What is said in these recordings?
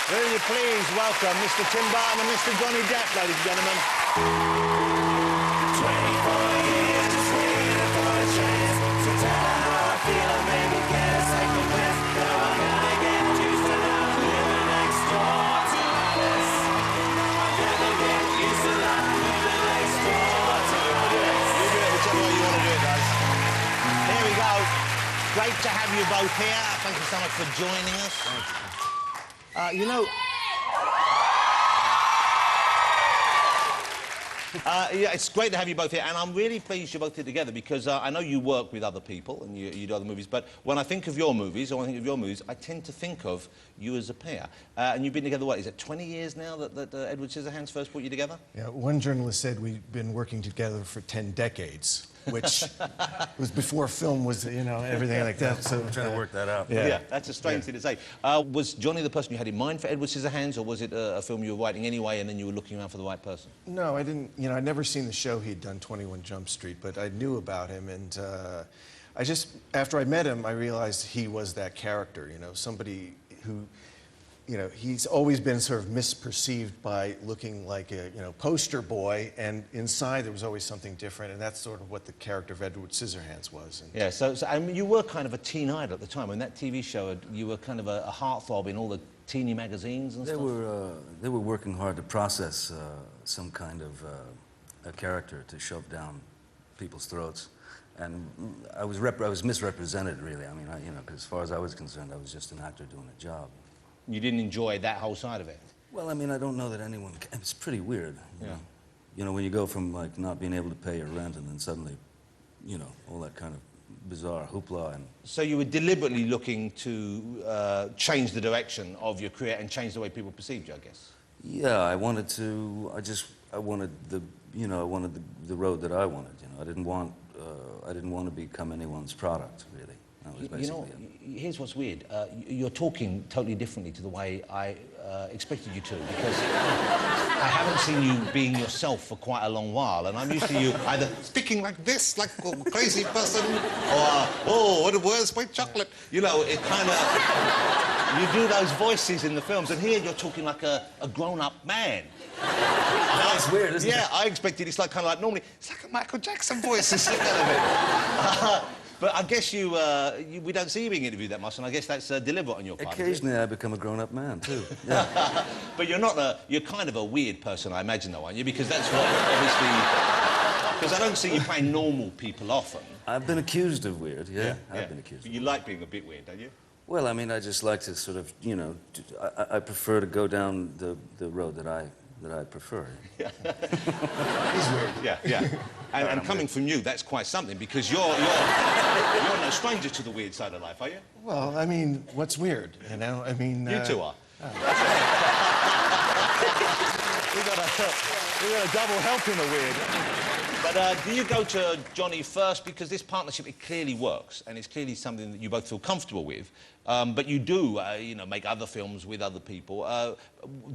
Will you please welcome Mr. Tim Burton and Mr. Johnny Depp, ladies and gentlemen. 24 years just waiting for a chance. So tell her how I feel and maybe get a second glance. No, I'm gonna get used to not living next door to this. I'm gonna get used to not living next door to this. You do it whichever way you want to do it, guys. Here we go. Great to have you both here. Thank you so much for joining us. You know... yeah, it's great to have you both here, and I'm really pleased you're both here together because I know you work with other people and you do other movies, but when I think of your movies, I tend to think of you as a pair. And you've been together, what, is it 20 years now that Edward Scissorhands first brought you together? Yeah, one journalist said we've been working together for 10 decades, which was before film was, you know, everything like that. So I'm trying to work that out. Yeah, that's a strange thing to say. Was Johnny the person you had in mind for Edward Scissorhands, or was it a film you were writing anyway and then you were looking around for the right person? No, I didn't, you know, I'd never seen the show he'd done, 21 Jump Street, but I knew about him, and I just, after I met him, I realized he was that character, you know, somebody who, you know, he's always been sort of misperceived by looking like a, you know, poster boy, and inside there was always something different, and that's sort of what the character of Edward Scissorhands was. And yeah, so I mean, you were kind of a teen idol at the time. When that TV show, you were kind of a heartthrob in all the teeny magazines and stuff? They were working hard to process some kind of a character to shove down people's throats. And I was misrepresented, really. I mean, you know, 'cause as far as I was concerned, I was just an actor doing a job. You didn't enjoy that whole side of it? Well, I mean, I don't know that anyone... It's pretty weird. Yeah. You know, when you go from, like, not being able to pay your rent and then suddenly, you know, all that kind of bizarre hoopla and... So you were deliberately looking to change the direction of your career and change the way people perceived you, I guess? Yeah, I wanted to... I wanted the... You know, I wanted the road that I wanted, you know. I didn't want to become anyone's product, really. That was basically it. Here's what's weird. You're talking totally differently to the way I expected you to, because I haven't seen you being yourself for quite a long while, and I'm used to you either speaking like this, like a crazy person, or, oh, where's my chocolate? You know, it kind of... You do those voices in the films, and here you're talking like a grown-up man. That's weird, isn't it? Yeah, I expected it's like kind of like normally it's like a Michael Jackson voice. But I guess we don't see you being interviewed that much, and I guess that's deliberate on your part. Occasionally, I become a grown-up man too. Yeah. But you're kind of a weird person, I imagine, though, aren't you? Because that's what obviously. Because I don't see you playing normal people often. I've been accused of weird. Yeah, I've been accused. But you like being a bit weird, don't you? Well, I mean, I just like to sort of, you know, I prefer to go down the road that I prefer. Yeah. he's weird. Yeah. And coming from you, that's quite something, because you're no stranger to the weird side of life, are you? Well, I mean, what's weird, you know? I mean... You two are. We got a double help in the weird. But do you go to Johnny first, because this partnership, it clearly works, and it's clearly something that you both feel comfortable with, but you do, you know, make other films with other people.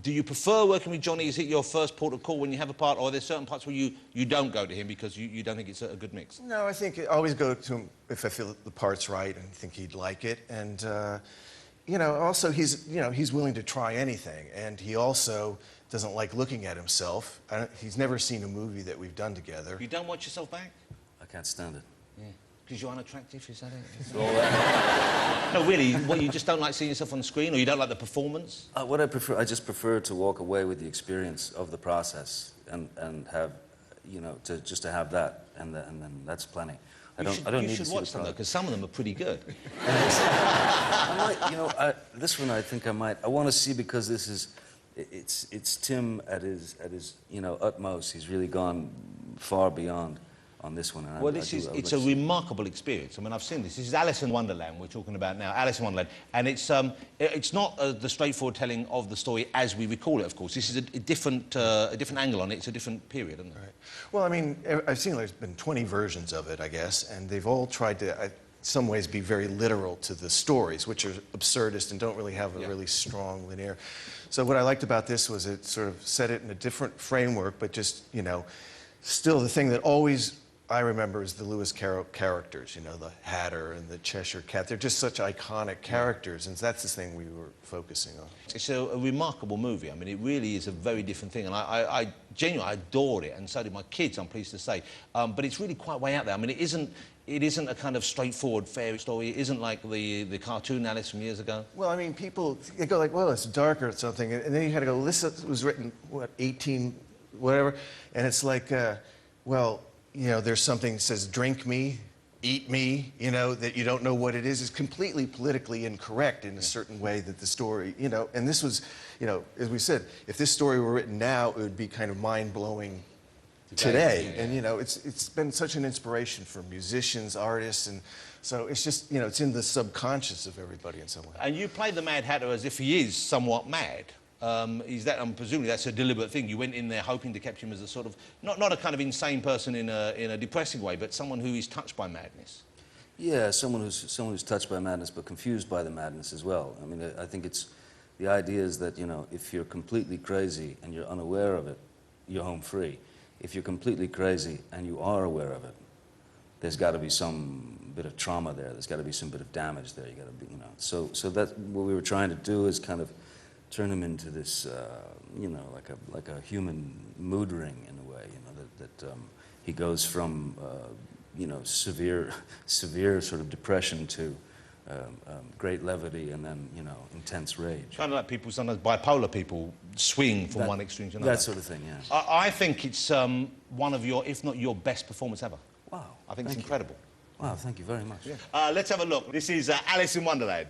Do you prefer working with Johnny? Is it your first port of call when you have a part, or are there certain parts where you don't go to him because you don't think it's a good mix? No, I think I always go to him if I feel the part's right and think he'd like it, and you know, also he's willing to try anything, and he also doesn't like looking at himself. He's never seen a movie that we've done together. You don't watch yourself back? I can't stand it. Yeah. Because you're unattractive, is that it? No, really, what, you just don't like seeing yourself on the screen, or you don't like the performance? What I prefer, I just prefer to walk away with the experience of the process and have, you know, just to have that, and then that's plenty. I don't need to see the product. You should watch them, though, because some of them are pretty good. I might, you know, this one I think I might. I want to see, because this is, it's Tim at his you know, utmost. He's really gone far beyond on this one. And well, it's a remarkable experience. I mean, I've seen this. This is Alice in Wonderland we're talking about now, Alice in Wonderland. And it's not the straightforward telling of the story as we recall it, of course. This is a different angle on it. It's a different period, isn't it? Right. Well, I mean, I've seen there's been 20 versions of it, I guess, and they've all tried to, in some ways, be very literal to the stories, which are absurdist and don't really have a really strong linear. So what I liked about this was it sort of set it in a different framework, but just, you know, still the thing that always I remember is the Lewis Carroll characters, you know, the Hatter and the Cheshire Cat. They're just such iconic characters, and that's the thing we were focusing on. It's a remarkable movie. I mean, it really is a very different thing, and I genuinely adored it, and so did my kids, I'm pleased to say. But it's really quite way out there. I mean, it isn't a kind of straightforward fairy story. It isn't like the cartoon Alice from years ago. Well, I mean, people, they go like, well, it's darker or something, and then you had to go, this was written, what, 18, whatever, and it's like, well, you know, there's something that says, drink me, eat me, you know, that you don't know what it is. It's completely politically incorrect in a certain way that the story, you know, and this was, you know, as we said, if this story were written now, it would be kind of mind-blowing today. And, you know, it's been such an inspiration for musicians, artists, and so it's just, you know, it's in the subconscious of everybody in some way. And you played the Mad Hatter as if he is somewhat mad. Is that, I'm presuming that's a deliberate thing. You went in there hoping to capture him as a sort of, not a kind of insane person in a depressing way, but someone who is touched by madness. Yeah, someone who's touched by madness, but confused by the madness as well. I mean, I think it's, the idea is that, you know, if you're completely crazy and you're unaware of it, you're home free. If you're completely crazy and you are aware of it, there's got to be some bit of trauma there. There's got to be some bit of damage there. You got to be, you know. So that's what we were trying to do, is kind of turn him into this, you know, like a human mood ring in a way. You know, that he goes from, you know, severe sort of depression to great levity, and then, you know, intense rage. Kind of like people, sometimes bipolar people swing from one extreme to another. That sort of thing, yeah. I think it's one of your, if not your best performance ever. Wow. I think it's incredible. Wow, thank you very much. Let's have a look. This is Alice in Wonderland.